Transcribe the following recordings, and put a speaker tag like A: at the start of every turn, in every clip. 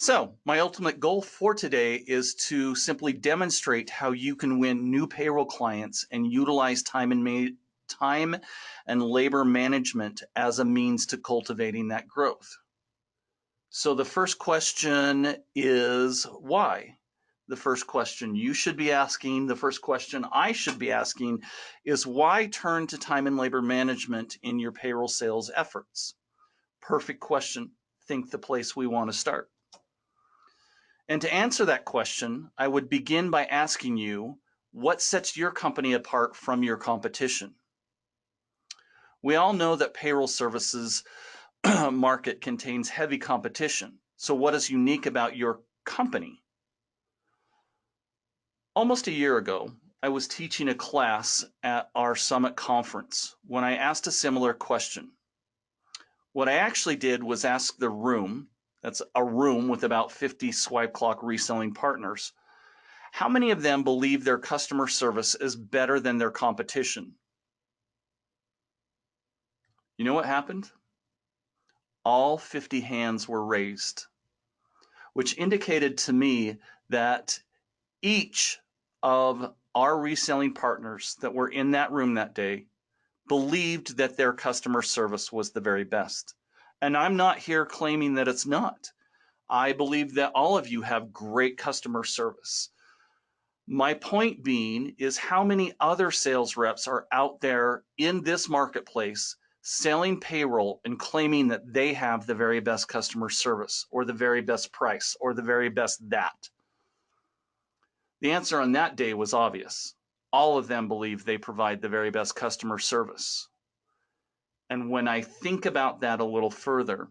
A: So, my ultimate goal for today is to simply demonstrate how you can win new payroll clients and utilize time and labor management as a means to cultivating that growth. So, the first question is why? The first question you should be asking, the first question I should be asking is why turn to time and labor management in your payroll sales efforts? Perfect question. Think the place we want to start. And to answer that question, I would begin by asking you, what sets your company apart from your competition? We all know that payroll services market contains heavy competition. So what is unique about your company? Almost a year ago, I was teaching a class at our summit conference when I asked a similar question. What I actually did was ask the room, that's a room with about 50 Swipe Clock reselling partners, how many of them believe their customer service is better than their competition? You know what happened? All 50 hands were raised, which indicated to me that each of our reselling partners that were in that room that day believed that their customer service was the very best. And I'm not here claiming that it's not. I believe that all of you have great customer service. My point being is how many other sales reps are out there in this marketplace selling payroll and claiming that they have the very best customer service or the very best price or the very best that? The answer on that day was obvious. All of them believe they provide the very best customer service. And when I think about that a little further,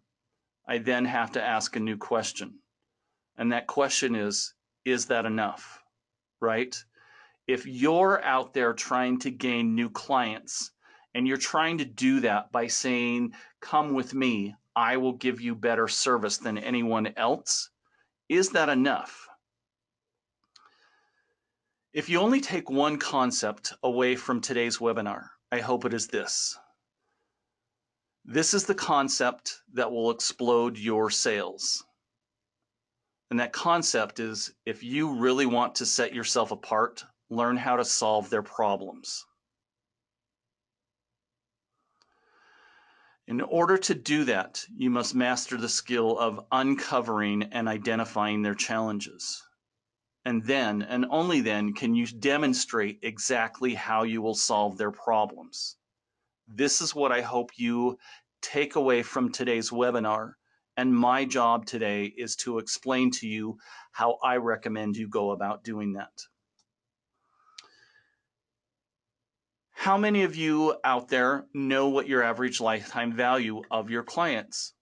A: I then have to ask a new question. And that question is that enough? Right? If you're out there trying to gain new clients and you're trying to do that by saying, come with me, I will give you better service than anyone else, is that enough? If you only take one concept away from today's webinar, I hope it is this. This is the concept that will explode your sales. And that concept is, if you really want to set yourself apart, learn how to solve their problems. In order to do that, you must master the skill of uncovering and identifying their challenges. And then, and only then, can you demonstrate exactly how you will solve their problems. This is what I hope you take away from today's webinar. And my job today is to explain to you how I recommend you go about doing that. How many of you out there know what your average lifetime value of your clients?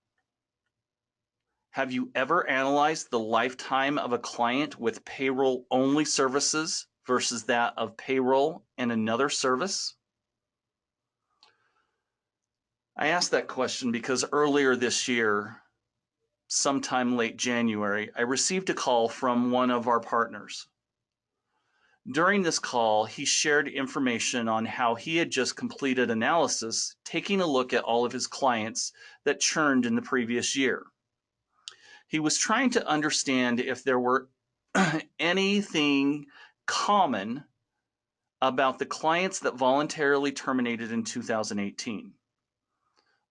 A: Have you ever analyzed the lifetime of a client with payroll-only services versus that of payroll and another service? I asked that question because earlier this year, sometime late January, I received a call from one of our partners. During this call, he shared information on how he had just completed analysis, taking a look at all of his clients that churned in the previous year. He was trying to understand if there were anything common about the clients that voluntarily terminated in 2018.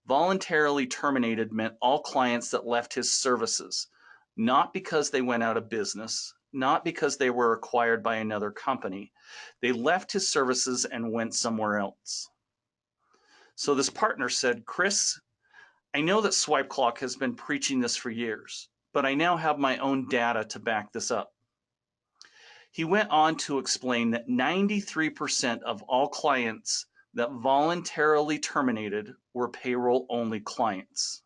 A: Voluntarily terminated meant all clients that left his services, not because they went out of business, not because they were acquired by another company. They left his services and went somewhere else. So this partner said, Chris, I know that Swipe Clock has been preaching this for years, but I now have my own data to back this up. He went on to explain that 93% of all clients that voluntarily terminated were payroll-only clients.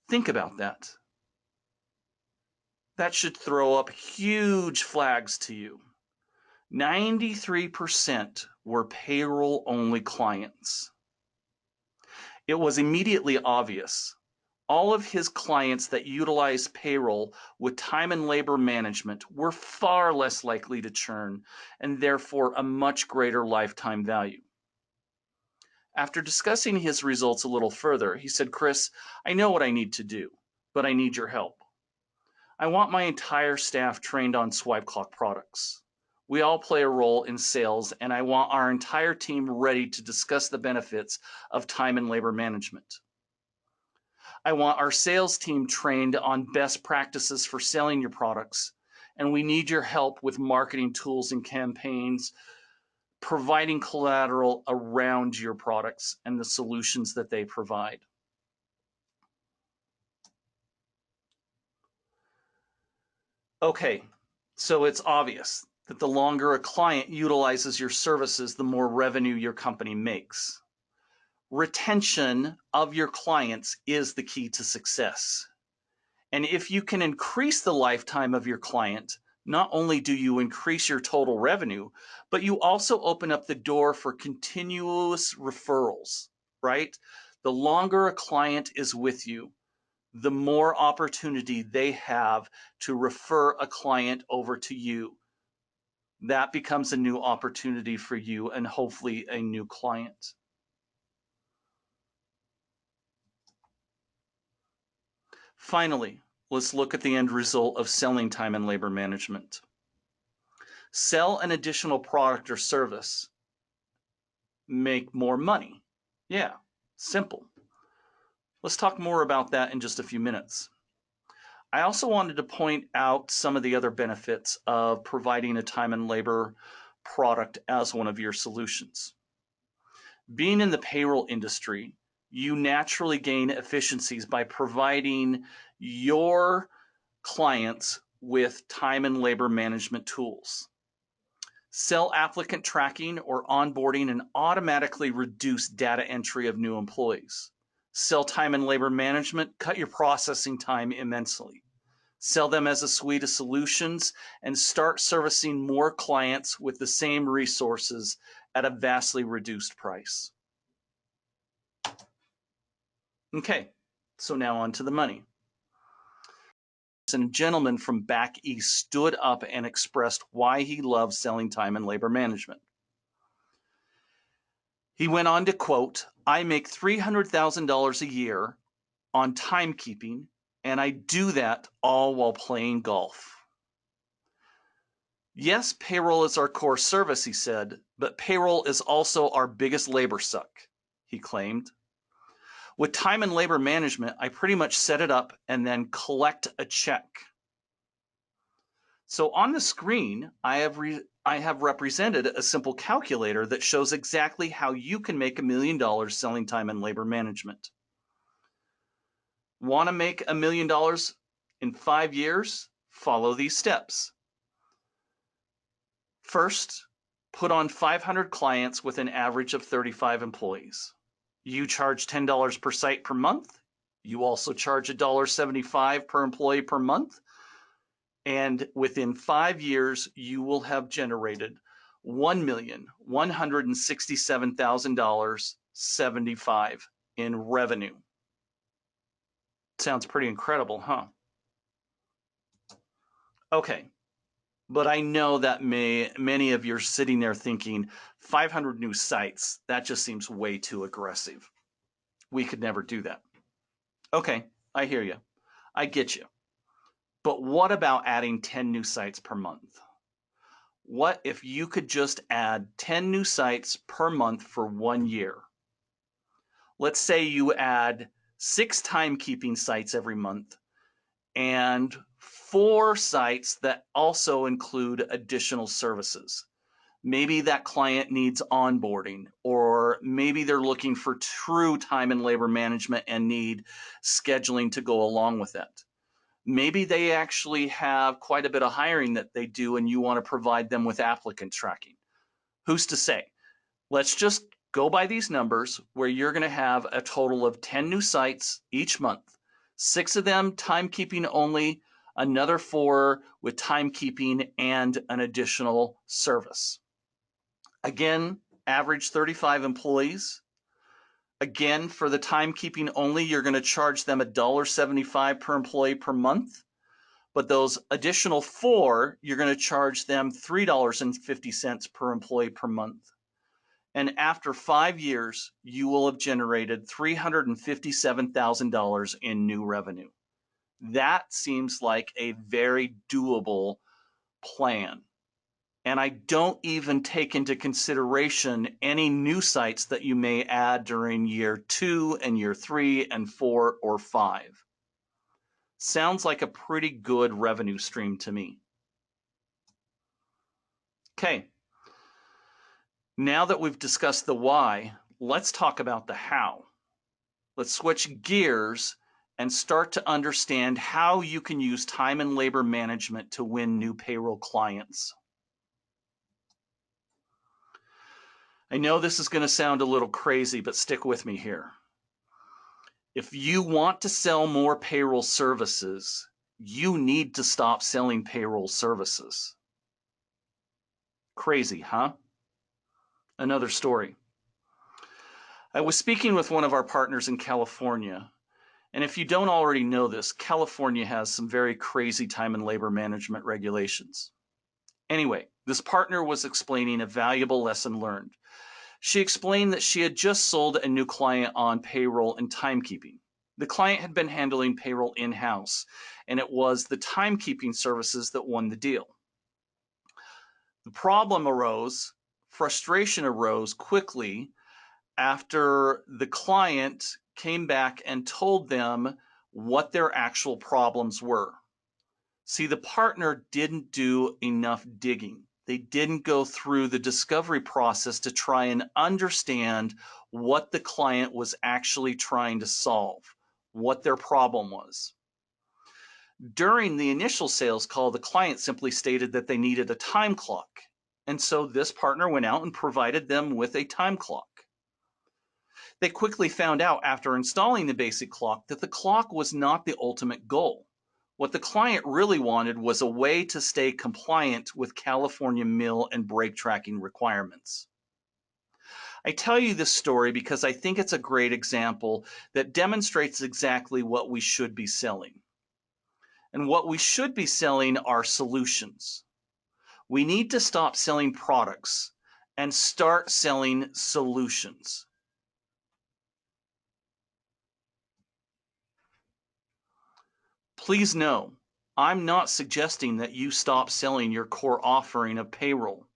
A: Think about that. That should throw up huge flags to you. 93% were payroll-only clients. It was immediately obvious. All of his clients that utilized payroll with time and labor management were far less likely to churn and therefore a much greater lifetime value. After discussing his results a little further, he said, Chris, I know what I need to do, but I need your help. I want my entire staff trained on Swipe Clock products. We all play a role in sales, and I want our entire team ready to discuss the benefits of time and labor management. I want our sales team trained on best practices for selling your products, and we need your help with marketing tools and campaigns, providing collateral around your products and the solutions that they provide. Okay, so it's obvious that the longer a client utilizes your services, the more revenue your company makes. Retention of your clients is the key to success. And if you can increase the lifetime of your client, not only do you increase your total revenue, but you also open up the door for continuous referrals, right? The longer a client is with you, the more opportunity they have to refer a client over to you. That becomes a new opportunity for you and hopefully a new client. Finally, let's look at the end result of selling time and labor management. Sell an additional product or service, make more money. Yeah, simple. Let's talk more about that in just a few minutes. I also wanted to point out some of the other benefits of providing a time and labor product as one of your solutions. Being in the payroll industry, you naturally gain efficiencies by providing your clients with time and labor management tools. Sell applicant tracking or onboarding and automatically reduce data entry of new employees. Sell time and labor management, cut your processing time immensely. Sell them as a suite of solutions and start servicing more clients with the same resources at a vastly reduced price. Okay, so now on to the money. And a gentleman from back east stood up and expressed why he loves selling time and labor management. He went on to quote, "I make $300,000 a year on timekeeping, and I do that all while playing golf." Yes, payroll is our core service, he said, but payroll is also our biggest labor suck, he claimed. With time and labor management, I pretty much set it up and then collect a check. So on the screen, I have represented a simple calculator that shows exactly how you can make $1 million selling time and labor management. Want to make $1 million in 5 years? Follow these steps. First, put on 500 clients with an average of 35 employees. You charge $10 per site per month. You also charge $1.75 per employee per month. And within 5 years, you will have generated $1,167,075 in revenue. Sounds pretty incredible, huh? Okay, but I know that many of you are sitting there thinking, 500 new sites, that just seems way too aggressive. We could never do that. Okay, I hear you. I get you. But what about adding 10 new sites per month? What if you could just add 10 new sites per month for 1 year? Let's say you add 6 timekeeping sites every month and 4 sites that also include additional services. Maybe that client needs onboarding, or maybe they're looking for true time and labor management and need scheduling to go along with it. Maybe they actually have quite a bit of hiring that they do and you want to provide them with applicant tracking. Who's to say? Let's just go by these numbers where you're going to have a total of 10 new sites each month, 6 of them timekeeping only, another 4 with timekeeping and an additional service. Again, average 35 employees. Again, for the timekeeping only, you're going to charge them $1.75 per employee per month. But those additional 4, you're going to charge them $3.50 per employee per month. And after 5 years, you will have generated $357,000 in new revenue. That seems like a very doable plan. And I don't even take into consideration any new sites that you may add during year 2 and year 3 and 4 or 5. Sounds like a pretty good revenue stream to me. Okay, now that we've discussed the why, let's talk about the how. Let's switch gears and start to understand how you can use time and labor management to win new payroll clients. I know this is going to sound a little crazy, but stick with me here. If you want to sell more payroll services, you need to stop selling payroll services. Crazy, huh? Another story. I was speaking with one of our partners in California, and if you don't already know this, California has some very crazy time and labor management regulations. Anyway, this partner was explaining a valuable lesson learned. She explained that she had just sold a new client on payroll and timekeeping. The client had been handling payroll in-house, and it was the timekeeping services that won the deal. The problem arose, frustration arose quickly after the client came back and told them what their actual problems were. See, the partner didn't do enough digging. They didn't go through the discovery process to try and understand what the client was actually trying to solve, what their problem was. During the initial sales call, the client simply stated that they needed a time clock. And so this partner went out and provided them with a time clock. They quickly found out after installing the basic clock that the clock was not the ultimate goal. What the client really wanted was a way to stay compliant with California mill and break tracking requirements. I tell you this story because I think it's a great example that demonstrates exactly what we should be selling. And what we should be selling are solutions. We need to stop selling products and start selling solutions. Please know, I'm not suggesting that you stop selling your core offering of payroll.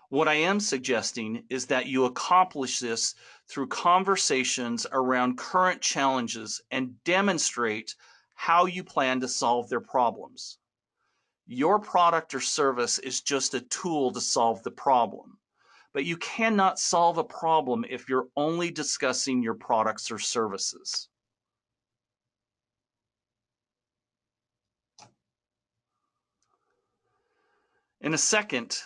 A: What I am suggesting is that you accomplish this through conversations around current challenges and demonstrate how you plan to solve their problems. Your product or service is just a tool to solve the problem, but you cannot solve a problem if you're only discussing your products or services. In a second,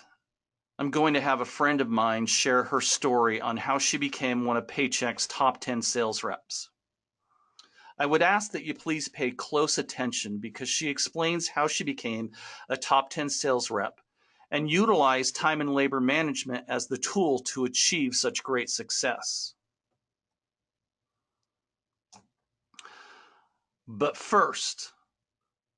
A: I'm going to have a friend of mine share her story on how she became one of Paycheck's top 10 sales reps. I would ask that you please pay close attention because she explains how she became a top 10 sales rep and utilized time and labor management as the tool to achieve such great success. But first,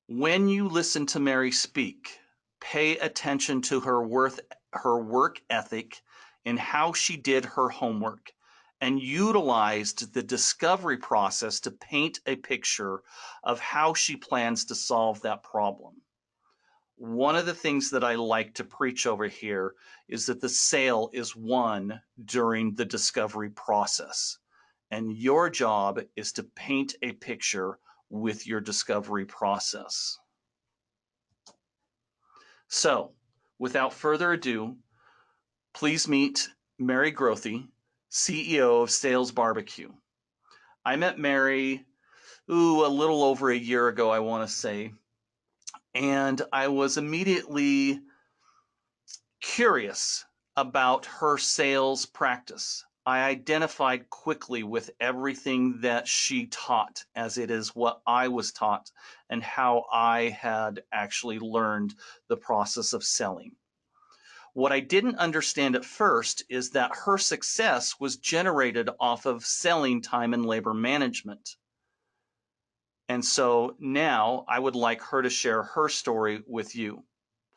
A: when you listen to Mary speak, pay attention to her work ethic and how she did her homework and utilized the discovery process to paint a picture of how she plans to solve that problem. One of the things that I like to preach over here is that the sale is won during the discovery process. And your job is to paint a picture with your discovery process. So, without further ado, please meet Mary Grothe, CEO of Sales Barbecue. I met Mary, a little over a year ago, I want to say, and I was immediately curious about her sales practice. I identified quickly with everything that she taught, as it is what I was taught and how I had actually learned the process of selling. What I didn't understand at first is that her success was generated off of selling time and labor management. And so now I would like her to share her story with you.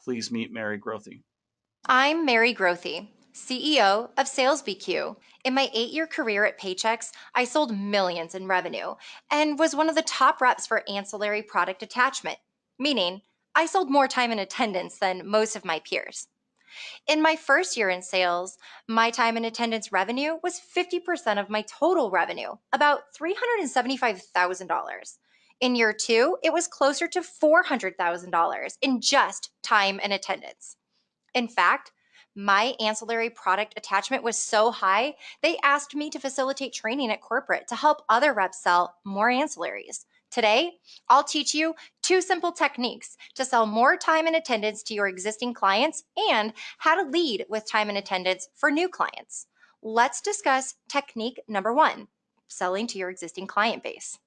A: Please meet Mary Grothe.
B: I'm Mary Grothe, CEO of SalesBQ. In my 8-year career at Paychex, I sold millions in revenue and was one of the top reps for ancillary product attachment, meaning I sold more time and attendance than most of my peers. In my first year in sales, my time and attendance revenue was 50% of my total revenue, about $375,000. In year two, it was closer to $400,000 in just time and attendance. In fact, my ancillary product attachment was so high, they asked me to facilitate training at corporate to help other reps sell more ancillaries. Today, I'll teach you two simple techniques to sell more time and attendance to your existing clients and how to lead with time and attendance for new clients. Let's discuss technique number one, selling to your existing client base.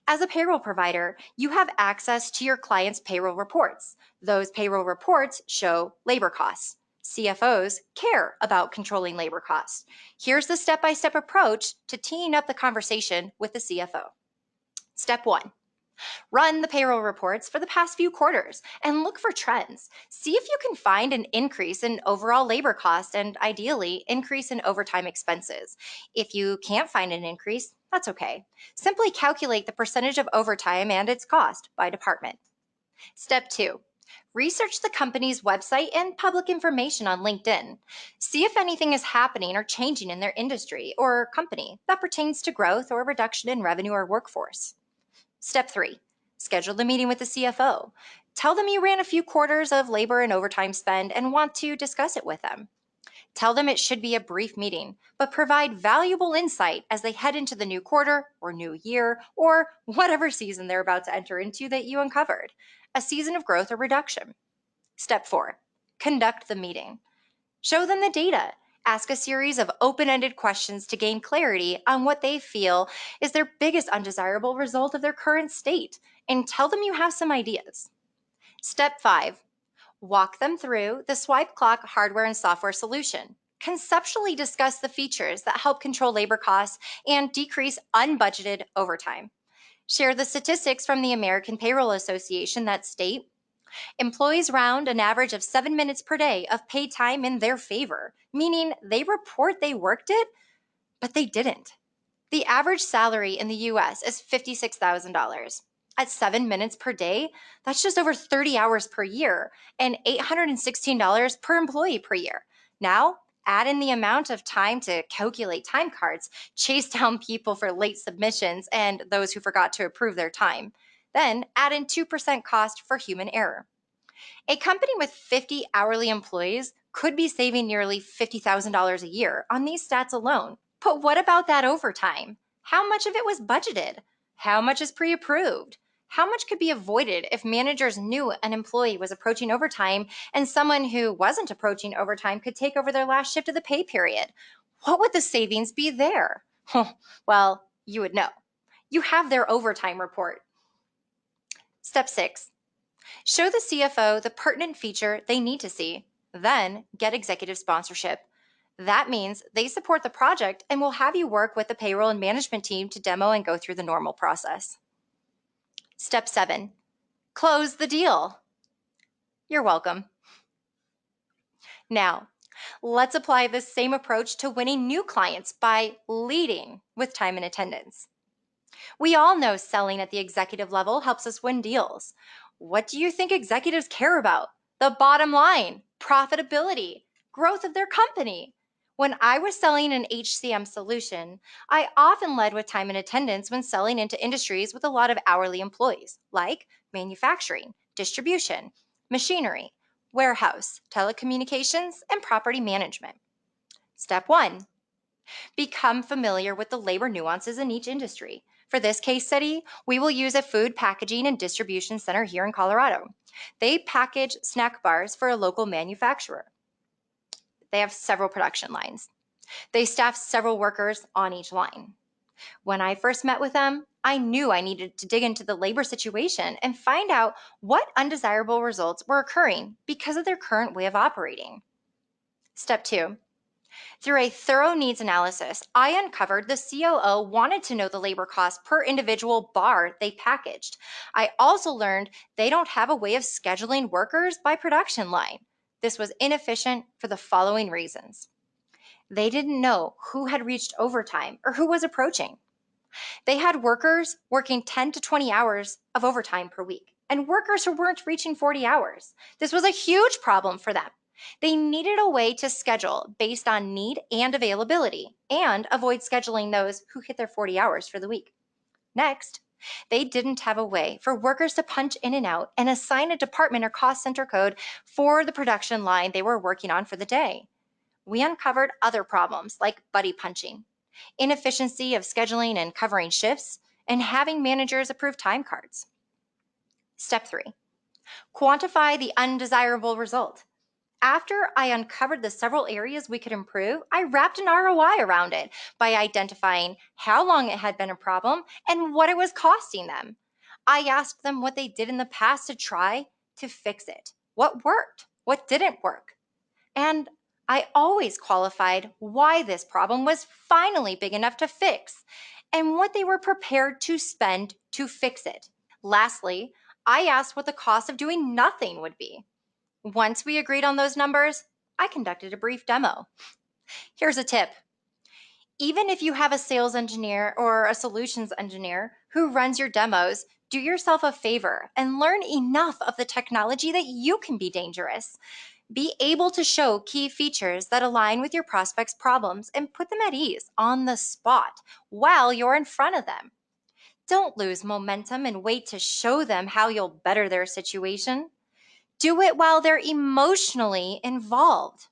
B: As a payroll provider, you have access to your clients' payroll reports. Those payroll reports show labor costs. CFOs care about controlling labor costs. Here's the step-by-step approach to teeing up the conversation with the CFO. Step one, run the payroll reports for the past few quarters and look for trends. See if you can find an increase in overall labor costs and ideally increase in overtime expenses. If you can't find an increase, that's okay. Simply calculate the percentage of overtime and its cost by department. Step two, research the company's website and public information on LinkedIn. See if anything is happening or changing in their industry or company that pertains to growth or reduction in revenue or workforce. Step three, schedule the meeting with the CFO. Tell them you ran a few quarters of labor and overtime spend and want to discuss it with them. Tell them it should be a brief meeting, but provide valuable insight as they head into the new quarter or new year or whatever season they're about to enter into that you uncovered, a season of growth or reduction. Step four, conduct the meeting. Show them the data. Ask a series of open-ended questions to gain clarity on what they feel is their biggest undesirable result of their current state, and tell them you have some ideas. Step five, walk them through the Swipe Clock hardware and software solution. Conceptually discuss the features that help control labor costs and decrease unbudgeted overtime. Share the statistics from the American Payroll Association that state employees round an average of 7 minutes per day of paid time in their favor, meaning they report they worked it, but they didn't. The average salary in the US is $56,000. At 7 minutes per day, that's just over 30 hours per year and $816 per employee per year. Now, add in the amount of time to calculate time cards, chase down people for late submissions, and those who forgot to approve their time. Then add in 2% cost for human error. A company with 50 hourly employees could be saving nearly $50,000 a year on these stats alone. But what about that overtime? How much of it was budgeted? How much is pre-approved? How much could be avoided if managers knew an employee was approaching overtime and someone who wasn't approaching overtime could take over their last shift of the pay period? What would the savings be there? Well, you would know. You have their overtime report. Step six, show the CFO the pertinent feature they need to see, then get executive sponsorship. That means they support the project and will have you work with the payroll and management team to demo and go through the normal process. Step seven, close the deal. You're welcome. Now, let's apply this same approach to winning new clients by leading with time and attendance. We all know selling at the executive level helps us win deals. What do you think executives care about? The bottom line, profitability, growth of their company. When I was selling an HCM solution, I often led with time and attendance when selling into industries with a lot of hourly employees, like manufacturing, distribution, machinery, warehouse, telecommunications, and property management. Step one, become familiar with the labor nuances in each industry. For this case study, we will use a food packaging and distribution center here in Colorado. They package snack bars for a local manufacturer. They have several production lines. They staff several workers on each line. When I first met with them, I knew I needed to dig into the labor situation and find out what undesirable results were occurring because of their current way of operating. Step two, through a thorough needs analysis, I uncovered the COO wanted to know the labor cost per individual bar they packaged. I also learned they don't have a way of scheduling workers by production line. This was inefficient for the following reasons. They didn't know who had reached overtime or who was approaching. They had workers working 10 to 20 hours of overtime per week and workers who weren't reaching 40 hours. This was a huge problem for them. They needed a way to schedule based on need and availability and avoid scheduling those who hit their 40 hours for the week. Next, they didn't have a way for workers to punch in and out and assign a department or cost center code for the production line they were working on for the day. We uncovered other problems like buddy punching, inefficiency of scheduling and covering shifts, and having managers approve time cards. Step 3, quantify the undesirable result. After I uncovered the several areas we could improve, I wrapped an ROI around it by identifying how long it had been a problem and what it was costing them. I asked them what they did in the past to try to fix it, what worked, what didn't work. And I always qualified why this problem was finally big enough to fix and what they were prepared to spend to fix it. Lastly, I asked what the cost of doing nothing would be. Once we agreed on those numbers, I conducted a brief demo. Here's a tip. Even if you have a sales engineer or a solutions engineer who runs your demos, do yourself a favor and learn enough of the technology that you can be dangerous. Be able to show key features that align with your prospects' problems and put them at ease on the spot while you're in front of them. Don't lose momentum and wait to show them how you'll better their situation. Do it while they're emotionally involved.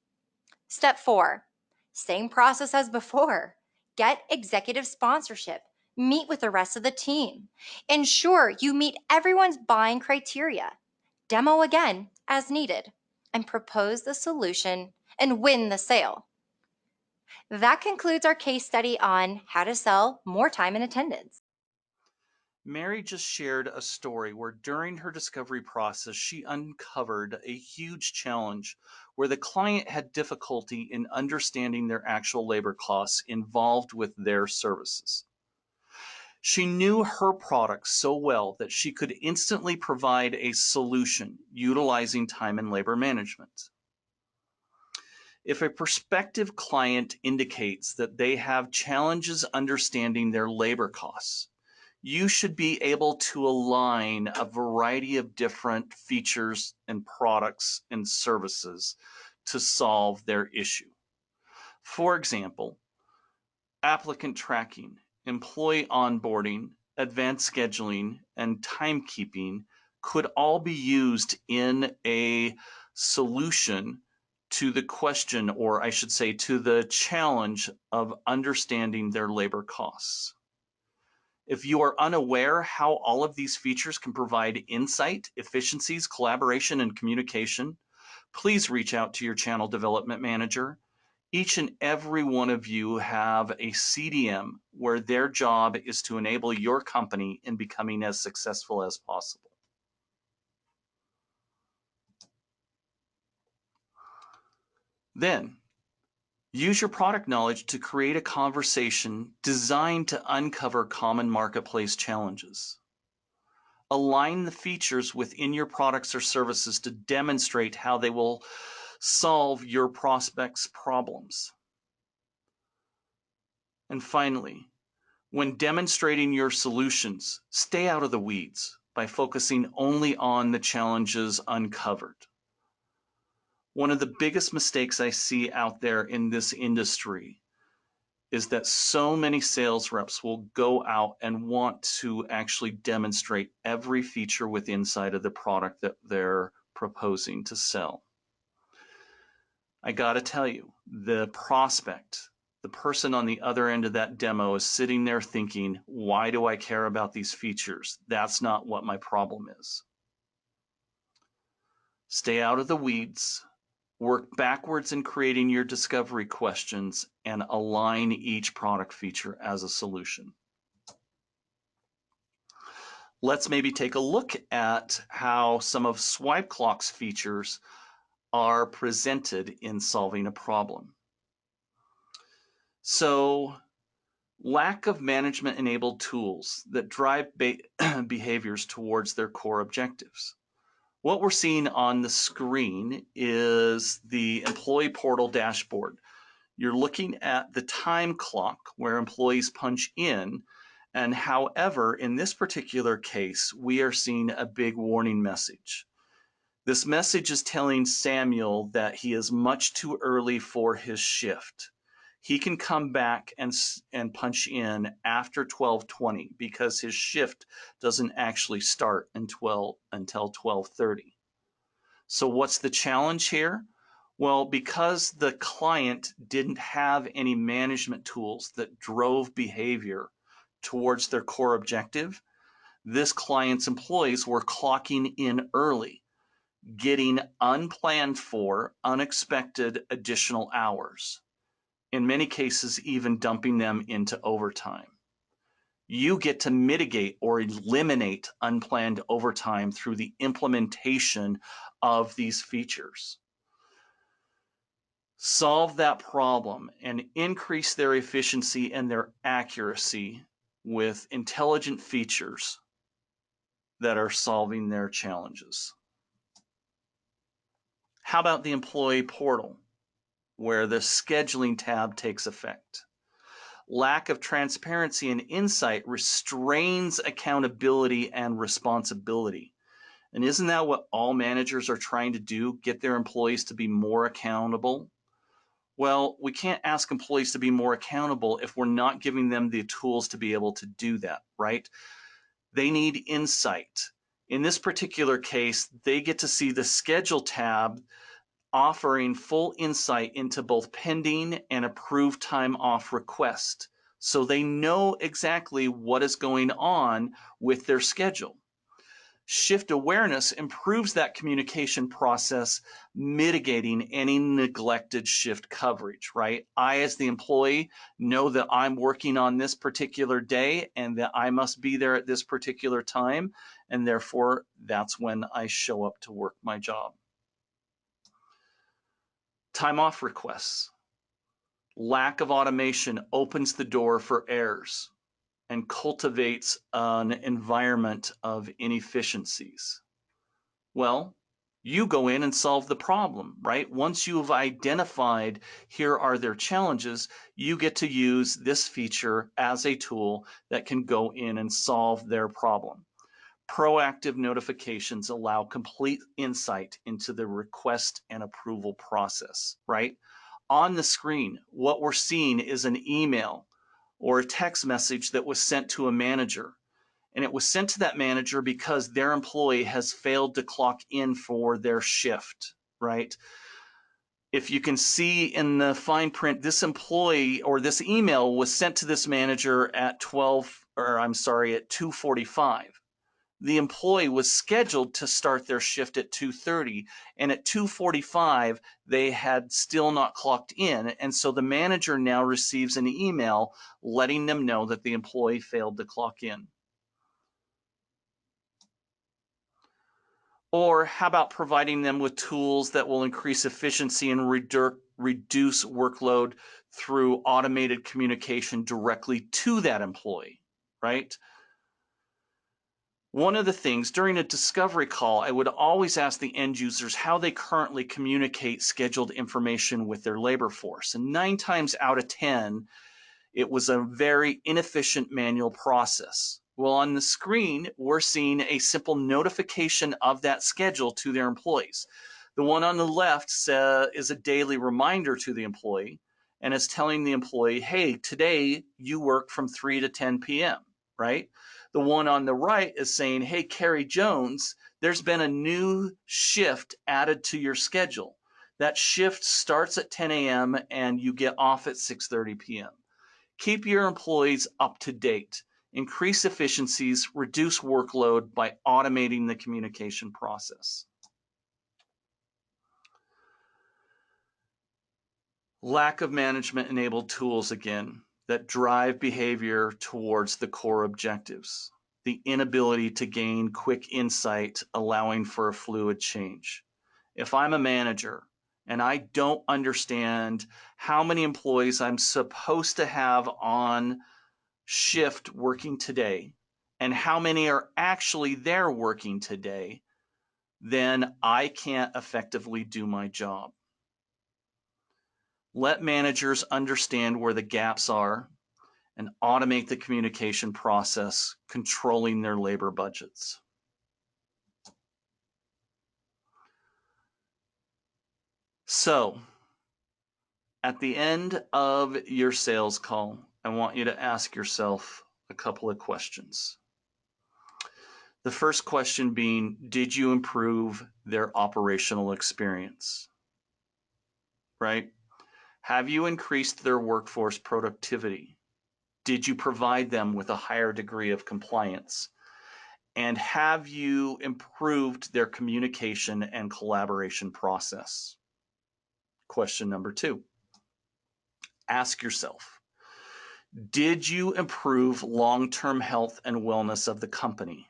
B: Step 4, same process as before. Get executive sponsorship. Meet with the rest of the team. Ensure you meet everyone's buying criteria. Demo again as needed and propose the solution and win the sale. That concludes our case study on how to sell more time and attendance.
A: Mary just shared a story where during her discovery process, she uncovered a huge challenge where the client had difficulty in understanding their actual labor costs involved with their services. She knew her product so well that she could instantly provide a solution utilizing time and labor management. If a prospective client indicates that they have challenges understanding their labor costs, you should be able to align a variety of different features and products and services to solve their issue. For example, applicant tracking, employee onboarding, advanced scheduling, and timekeeping could all be used in a solution to the question, or I should say, to the challenge of understanding their labor costs. If you are unaware how all of these features can provide insight, efficiencies, collaboration, and communication, please reach out to your channel development manager. Each and every one of you have a CDM where their job is to enable your company in becoming as successful as possible. Then, use your product knowledge to create a conversation designed to uncover common marketplace challenges. Align the features within your products or services to demonstrate how they will solve your prospects' problems. And finally, when demonstrating your solutions, stay out of the weeds by focusing only on the challenges uncovered. One of the biggest mistakes I see out there in this industry is that so many sales reps will go out and want to actually demonstrate every feature within inside of the product that they're proposing to sell. I got to tell you, the prospect, the person on the other end of that demo is sitting there thinking, why do I care about these features? That's not what my problem is. Stay out of the weeds. Work backwards in creating your discovery questions and align each product feature as a solution. Let's maybe take a look at how some of SwipeClock's features are presented in solving a problem. So, lack of management-enabled tools that drive behaviors towards their core objectives. What we're seeing on the screen is the employee portal dashboard. You're looking at the time clock where employees punch in, and however, in this particular case, we are seeing a big warning message. This message is telling Samuel that he is much too early for his shift. He can come back and punch in after 12:20 because his shift doesn't actually start until 12:30. So what's the challenge here? Well, because the client didn't have any management tools that drove behavior towards their core objective, this client's employees were clocking in early, getting unplanned for, unexpected additional hours, in many cases, even dumping them into overtime. You get to mitigate or eliminate unplanned overtime through the implementation of these features. Solve that problem and increase their efficiency and their accuracy with intelligent features that are solving their challenges. How about the employee portal, where the scheduling tab takes effect? Lack of transparency and insight restrains accountability and responsibility. And isn't that what all managers are trying to do? Get their employees to be more accountable? Well, we can't ask employees to be more accountable if we're not giving them the tools to be able to do that, right? They need insight. In this particular case, they get to see the schedule tab offering full insight into both pending and approved time off request. So they know exactly what is going on with their schedule. Shift awareness improves that communication process, mitigating any neglected shift coverage, right? I, as the employee, know that I'm working on this particular day and that I must be there at this particular time, and therefore that's when I show up to work my job. Time off requests. Lack of automation opens the door for errors and cultivates an environment of inefficiencies. Well, you go in and solve the problem, right? Once you've identified here are their challenges, you get to use this feature as a tool that can go in and solve their problem. Proactive notifications allow complete insight into the request and approval process, right? On the screen, what we're seeing is an email or a text message that was sent to a manager. And it was sent to that manager because their employee has failed to clock in for their shift, right? If you can see in the fine print, this employee or this email was sent to this manager at 2:45. The employee was scheduled to start their shift at 2:30, and at 2:45 they had still not clocked in, and so the manager now receives an email letting them know that the employee failed to clock in. Or how about providing them with tools that will increase efficiency and reduce workload through automated communication directly to that employee, right? One of the things during a discovery call, I would always ask the end users how they currently communicate scheduled information with their labor force. And 9 times out of 10, it was a very inefficient manual process. Well, on the screen, we're seeing a simple notification of that schedule to their employees. The one on the left is a daily reminder to the employee and is telling the employee, hey, today you work from 3 to 10 p.m., right? The one on the right is saying, hey, Carrie Jones, there's been a new shift added to your schedule. That shift starts at 10 a.m. and you get off at 6:30 p.m. Keep your employees up to date. Increase efficiencies, reduce workload by automating the communication process. Lack of management-enabled tools, again, that drive behavior towards the core objectives. The inability to gain quick insight, allowing for a fluid change. If I'm a manager and I don't understand how many employees I'm supposed to have on shift working today and how many are actually there working today, then I can't effectively do my job. Let managers understand where the gaps are and automate the communication process, controlling their labor budgets. So, at the end of your sales call, I want you to ask yourself a couple of questions. The first question being, did you improve their operational experience? Right? Have you increased their workforce productivity? Did you provide them with a higher degree of compliance? And have you improved their communication and collaboration process? Question number 2. Ask yourself, did you improve long-term health and wellness of the company?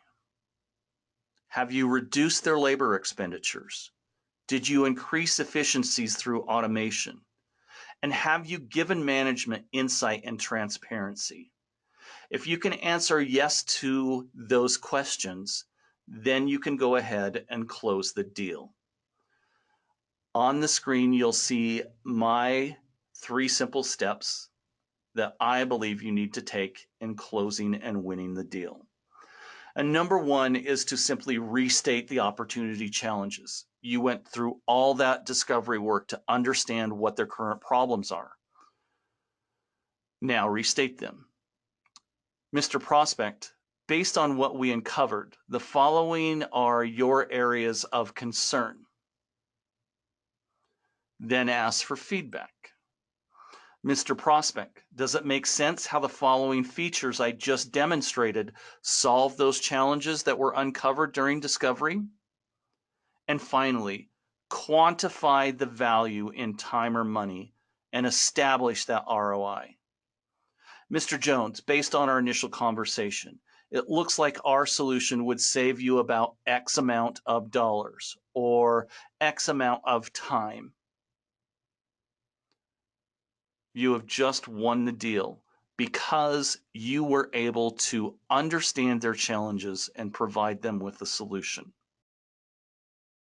A: Have you reduced their labor expenditures? Did you increase efficiencies through automation? And have you given management insight and transparency? If you can answer yes to those questions, then you can go ahead and close the deal. On the screen, you'll see my 3 simple steps that I believe you need to take in closing and winning the deal. And number 1 is to simply restate the opportunity challenges. You went through all that discovery work to understand what their current problems are. Now restate them. Mr. Prospect, based on what we uncovered, the following are your areas of concern. Then ask for feedback. Mr. Prospect, does it make sense how the following features I just demonstrated solve those challenges that were uncovered during discovery? And finally, quantify the value in time or money and establish that ROI. Mr. Jones, based on our initial conversation, it looks like our solution would save you about X amount of dollars or X amount of time. You have just won the deal because you were able to understand their challenges and provide them with a solution.